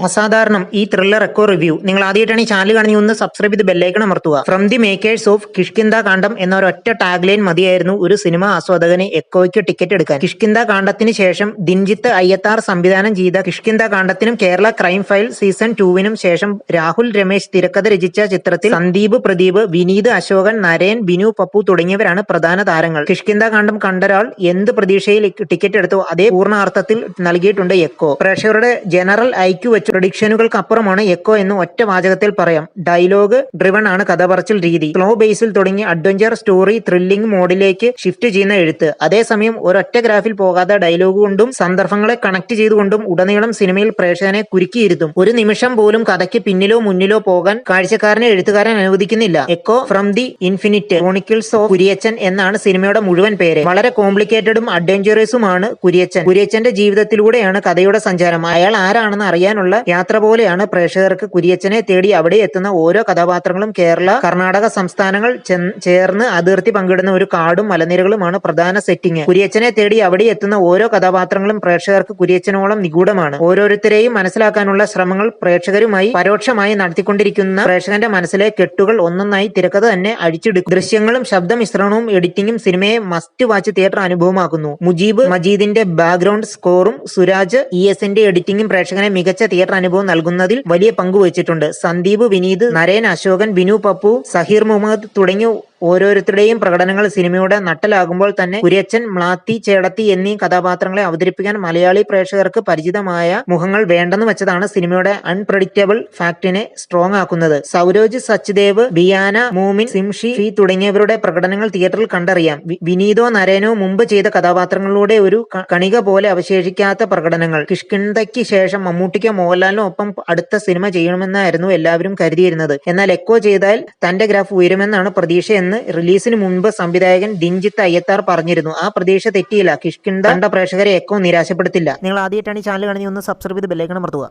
അസാധാരണം ഈ thriller echo review. നിങ്ങൾ ആദ്യമായിട്ടാണ് ഈ ചാനൽ കാണുന്നത്, ഒന്ന് സബ്സ്ക്രൈബ് ചെയ്ത് ബെല്ലൈക്കൺ അമർത്തുക. From the makers of Kishkindha Kaandam എന്ന ഒരൊറ്റ ടാഗ് ലൈൻ മതിയായിരുന്നു ഒരു സിനിമ ആസ്വാദകന് എക്കോയ്ക്ക് ടിക്കറ്റ് എടുക്കാൻ. കിഷ്കിന്ദ കാണ്ഡത്തിന് ശേഷം ദിൻജിത്ത് അയ്യത്താർ സംവിധാനം ചെയ്ത കിഷ്കിന്ദ കാണ്ഡത്തിനും കേരള ക്രൈം ഫയൽ സീസൺ 2 ശേഷം രാഹുൽ രമേശ് തിരക്കഥ രചിച്ച ചിത്രത്തിൽ സന്ദീപ് പ്രദീപ്, വിനീത് അശോകൻ, നരേൻ, ബിനു പപ്പു തുടങ്ങിയവരാണ് പ്രധാന താരങ്ങൾ. കിഷ്കിന്ദ കാണ്ഡം കണ്ടൊരാൾ എന്ത് പ്രതീക്ഷയിൽ ടിക്കറ്റ് എടുത്തോ അതേ പൂർണ്ണാർത്ഥത്തിൽ നൽകിയിട്ടുണ്ട് എക്കോ. പ്രേക്ഷകരുടെ ജനറൽ ഐക്യു വെച്ച് പ്രഡിക്ഷനുകൾക്ക് അപ്പുറമാണ് എക്കോ എന്ന് ഒറ്റ വാചകത്തിൽ പറയാം. ഡയലോഗ് ഡ്രിവൺ ആണ് കഥപറച്ചിൽ രീതി. സ്ലോ ബേസിൽ തുടങ്ങി അഡ്വഞ്ചർ സ്റ്റോറി ത്രില്ലിംഗ് മോഡിലേക്ക് ഷിഫ്റ്റ് ചെയ്യുന്ന എഴുത്ത്. അതേസമയം ഒരൊറ്റ ഗ്രാഫിൽ പോകാതെ ഡയലോഗ് കൊണ്ടും സന്ദർഭങ്ങളെ കണക്ട് ചെയ്തുകൊണ്ടും ഉടനീളം സിനിമയിൽ പ്രേക്ഷകനെ കുരുക്കിയിരുത്തും. ഒരു നിമിഷം പോലും കഥയ്ക്ക് പിന്നിലോ മുന്നിലോ പോകാൻ കാഴ്ചക്കാരനെ എഴുത്തുകാരൻ അനുവദിക്കുന്നില്ല. Echo from the infinite chronicles of Kuriachan എന്നാണ് സിനിമയുടെ മുഴുവൻ പേര്. വളരെ കോംപ്ലിക്കേറ്റഡും അഡ്വഞ്ചറസുമാണ് കുര്യച്ചൻ. കുര്യച്ചന്റെ ജീവിതത്തിലൂടെയാണ് കഥയുടെ സഞ്ചാരം. അയാൾ ആരാണെന്ന് അറിയാനുള്ള യാത്ര പോലെയാണ് പ്രേക്ഷകർക്ക് കുര്യച്ചനെ തേടി അവിടെ എത്തുന്ന ഓരോ കഥാപാത്രങ്ങളും. കേരള, കർണാടക സംസ്ഥാനങ്ങൾ ചേർന്ന് അതിർത്തി പങ്കിടുന്ന ഒരു കാടും മലനിരകളുമാണ് പ്രധാന സെറ്റിംഗ്. കുര്യച്ചനെ തേടി അവിടെ എത്തുന്ന ഓരോ കഥാപാത്രങ്ങളും പ്രേക്ഷകർക്ക് കുര്യച്ചനോളം നിഗൂഢമാണ്. ഓരോരുത്തരെയും മനസ്സിലാക്കാനുള്ള ശ്രമങ്ങൾ പ്രേക്ഷകരുമായി പരോക്ഷമായി നടത്തിക്കൊണ്ടിരിക്കുന്ന പ്രേക്ഷകന്റെ മനസ്സിലെ കെട്ടുകൾ ഒന്നൊന്നായി തിരക്കഥ തന്നെ അഴിച്ചെടുക്കും. ദൃശ്യങ്ങളും ശബ്ദ മിശ്രണവും എഡിറ്റിംഗും സിനിമയെ മസ്റ്റ് വാച്ച് തിയേറ്റർ അനുഭവമാക്കുന്നു. മുജീബ് മജീദിന്റെ ബാക്ക്ഗ്രൗണ്ട് സ്കോറും സുരാജ് ESന്റെ എഡിറ്റിംഗും പ്രേക്ഷകനെ മികച്ച തിയേറ്റർ അനുഭവം നൽകുന്നതിൽ വലിയ പങ്ക് വഹിച്ചിട്ടുണ്ട്. സന്ദീപ്, വിനീത്, നരേൻ, അശോകൻ, ബിനു പപ്പു, സഹീർ മുഹമ്മദ് തുടങ്ങിയ ഓരോരുത്തരുടെയും പ്രകടനങ്ങൾ സിനിമയുടെ നട്ടലാകുമ്പോൾ തന്നെ കുര്യച്ചൻ, മ്ലാത്തി, ചേടത്തി എന്നീ കഥാപാത്രങ്ങളെ അവതരിപ്പിക്കാൻ മലയാളി പ്രേക്ഷകർക്ക് പരിചിതമായ മുഖങ്ങൾ വേണ്ടെന്ന് വെച്ചതാണ് സിനിമയുടെ അൺപ്രഡിക്റ്റബിൾ ഫാക്ടിനെ സ്ട്രോങ് ആക്കുന്നത്. സൗരോജ് സച്ദേവ്, ബിയാന, മൂമിൻ, സിംഷി തുടങ്ങിയവരുടെ പ്രകടനങ്ങൾ തിയേറ്ററിൽ കണ്ടറിയാം. വിനീതോ നരേനോ മുമ്പ് ചെയ്ത കഥാപാത്രങ്ങളിലൂടെ ഒരു കണിക പോലെ അവശേഷിക്കാത്ത പ്രകടനങ്ങൾ. കിഷ്കിന്ധയ്ക്ക് ശേഷം മമ്മൂട്ടിക്കോ മോഹൻലാലിനോ ഒപ്പം അടുത്ത സിനിമ ചെയ്യണമെന്നായിരുന്നു എല്ലാവരും കരുതിയിരുന്നത്. എന്നാൽ എക്കോ ചെയ്താൽ തന്റെ ഗ്രാഫ് ഉയരുമെന്നാണ് പ്രതീക്ഷ റിലീസിന് മുൻപ് സംവിധായകൻ ദിൻജിത്ത് അയ്യത്താർ പറഞ്ഞിരുന്നു. ആ പ്രതീക്ഷ തെറ്റിയില്ല. കിഷ്കിന്ധ കണ്ട പ്രേക്ഷകരെ എക്കോ നിരാശപ്പെടുത്തില്ല. നിങ്ങൾ ആദ്യമായിട്ടാണ് ഈ ചാനൽ കാണുന്നത്, ഒന്ന് സബ്സ്ക്രൈബ് ചെയ്ത് ബെല്ലൈക്കൺ അമർത്തുക.